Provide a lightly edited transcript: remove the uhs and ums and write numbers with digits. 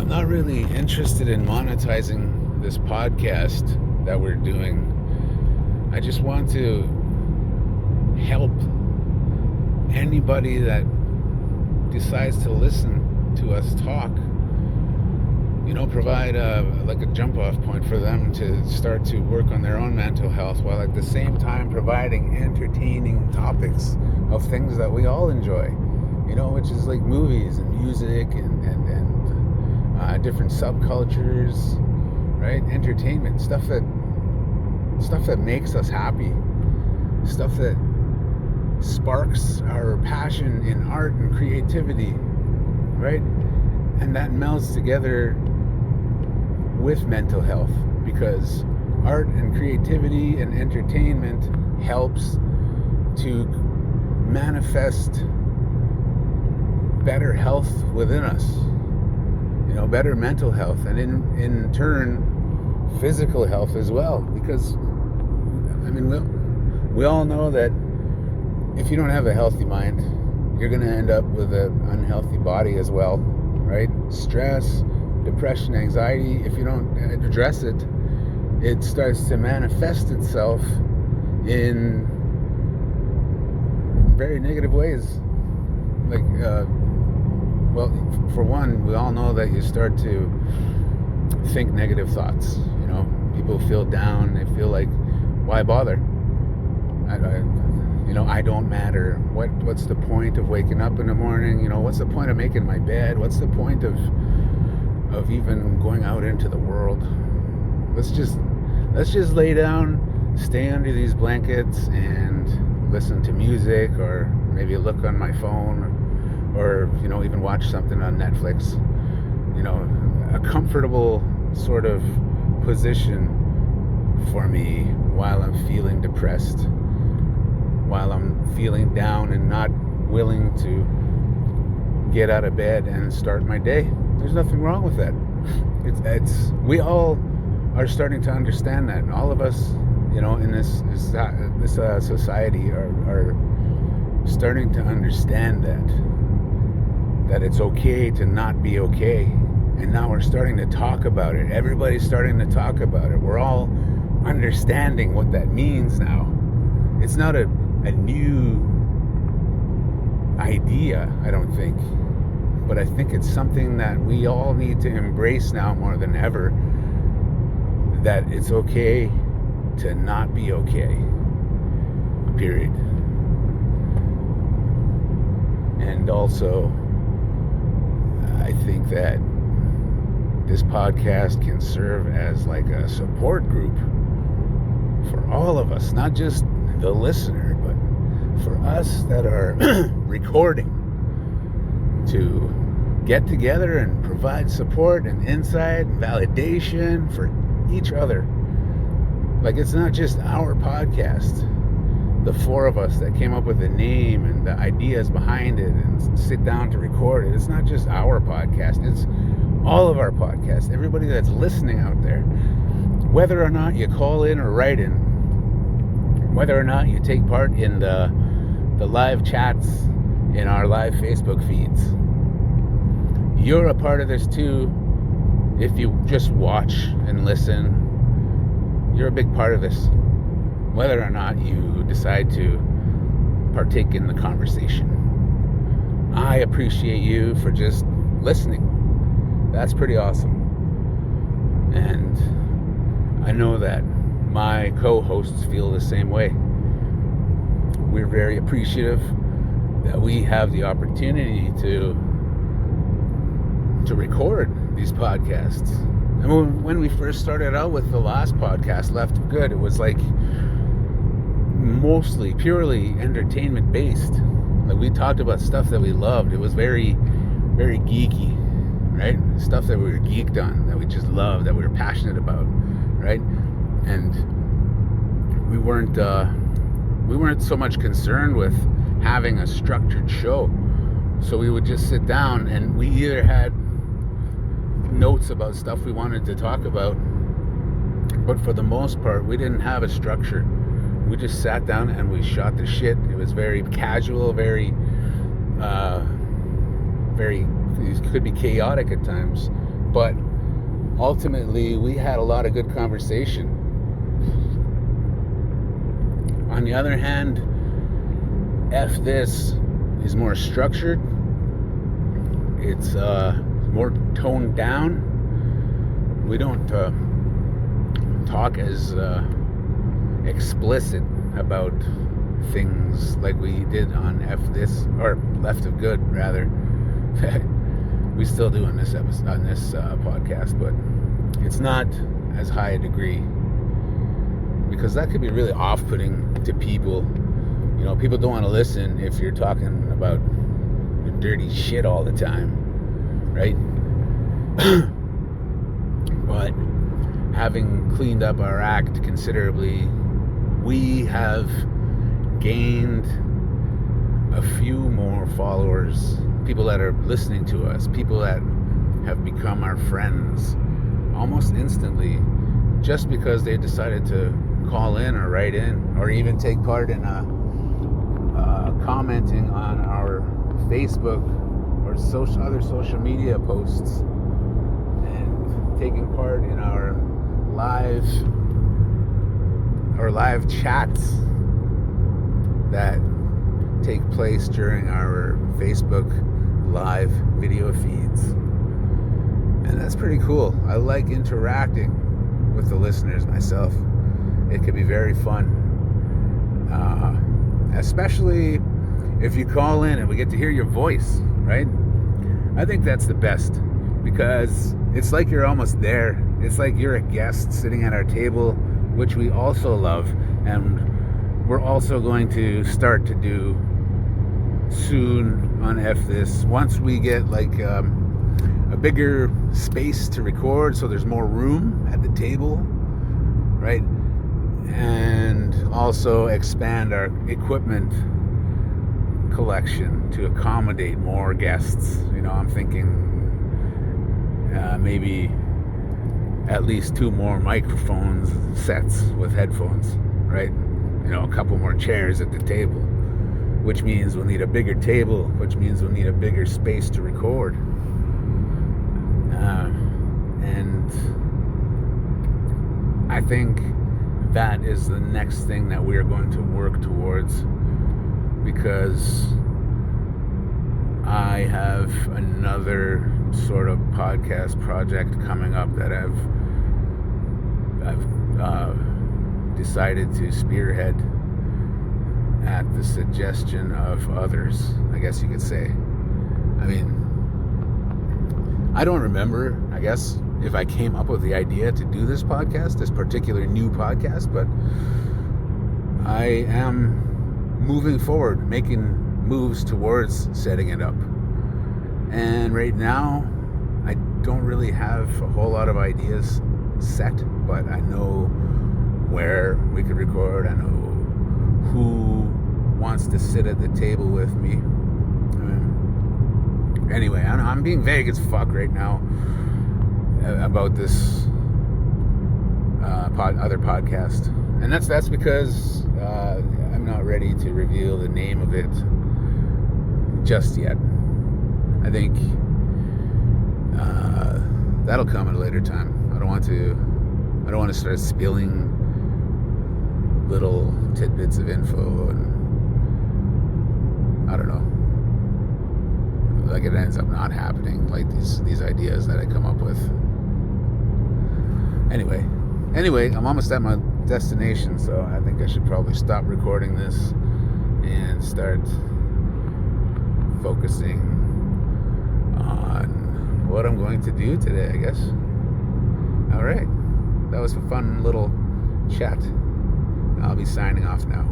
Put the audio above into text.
I'm not really interested in monetizing this podcast that we're doing. I just want to help anybody that decides to listen to us talk, provide a jump off point for them to start to work on their own mental health, while at the same time providing entertaining topics of things that we all enjoy, which is like movies and music and different subcultures, right? Entertainment, stuff that makes us happy, stuff that sparks our passion in art and creativity, right? And that melds together with mental health, because art and creativity and entertainment helps to manifest better health within us, better mental health, and in turn physical health as well. Because we all know that if you don't have a healthy mind, you're going to end up with an unhealthy body as well, right? Stress, depression, anxiety, if you don't address it, it starts to manifest itself in very negative ways. For one, we all know that you start to think negative thoughts. People feel down. They feel like, why bother? I don't matter. What's the point of waking up in the morning? What's the point of making my bed? What's the point of even going out into the world? Let's just lay down, stay under these blankets, and listen to music, or maybe look on my phone, or even watch something on Netflix. A comfortable sort of position for me while I'm feeling depressed, while I'm feeling down and not willing to get out of bed and start my day. There's nothing wrong with that. We all are starting to understand that. All of us, in this society are starting to understand that it's okay to not be okay. And now we're starting to talk about it. Everybody's starting to talk about it. We're all understanding what that means now. It's not a new idea, I don't think. But I think it's something that we all need to embrace now more than ever. That it's okay to not be okay. Period. And also, I think that this podcast can serve as like a support group for all of us, not just the listener, but for us that are recording, to get together and provide support and insight and validation for each other. Like, it's not just our podcast, the four of us that came up with the name and the ideas behind it and sit down to record it. It's not just our podcast, it's all of our podcasts. Everybody that's listening out there, whether or not you call in or write in, whether or not you take part in the live chats in our live Facebook feeds, you're a part of this too. If you just watch and listen, you're a big part of this, whether or not you decide to partake in the conversation. I appreciate you for just listening. That's pretty awesome. And I know that my co-hosts feel the same way. We're very appreciative that we have the opportunity to record these podcasts. And when we first started out with the last podcast, Left for Good, it was like mostly purely entertainment based. Like, we talked about stuff that we loved. It was very, very geeky, right? Stuff that we were geeked on, that we just loved, that we were passionate about, right? And we weren't so much concerned with having a structured show. So we would just sit down, and we either had notes about stuff we wanted to talk about, but for the most part, we didn't have a structure. We just sat down and we shot the shit. It was very casual, very, it could be chaotic at times, But ultimately, we had a lot of good conversation. On the other hand, F This is more structured. It's more toned down. We don't talk as explicit about things like we did on F This, or Left of Good, rather. We still do on this episode, on this podcast, but it's not as high a degree, because that could be really off-putting to people. You know, people don't want to listen if you're talking about dirty shit all the time, right? But having cleaned up our act considerably, we have gained a few more followers, people that are listening to us, people that have become our friends almost instantly, just because they decided to call in or write in, or even take part in commenting on our Facebook or other social media posts, and taking part in our live chats that take place during our Facebook live video feeds. And that's pretty cool. I like interacting with the listeners myself. It can be very fun, especially if you call in and we get to hear your voice, right? I think that's the best, because it's like you're almost there. It's like you're a guest sitting at our table, which we also love, and we're also going to start to do soon on F This, once we get like a bigger space to record, so there's more room at the table, right? And also expand our equipment collection to accommodate more guests. You know, I'm thinking maybe at least 2 more microphones sets with headphones, right? You know, a couple more chairs at the table, which means we'll need a bigger table, which means we'll need a bigger space to record. And I think that is the next thing that we are going to work towards, because I have another sort of podcast project coming up that I've decided to spearhead at the suggestion of others, I guess you could say. I mean, I don't remember, I guess, if I came up with the idea to do this podcast, this particular new podcast, but I am moving forward, making moves towards setting it up. And right now, I don't really have a whole lot of ideas set, but I know where we could record. I know who wants to sit at the table with me. Anyway, I'm being vague as fuck right now about this other podcast, and that's because I'm not ready to reveal the name of it just yet. I think that'll come at a later time. I don't want to start spilling little tidbits of info, and I don't know, like it ends up not happening, like these ideas that I come up with. Anyway, I'm almost at my destination, so I think I should probably stop recording this and start focusing on what I'm going to do today, I guess. All right, that was a fun little chat. I'll be signing off now.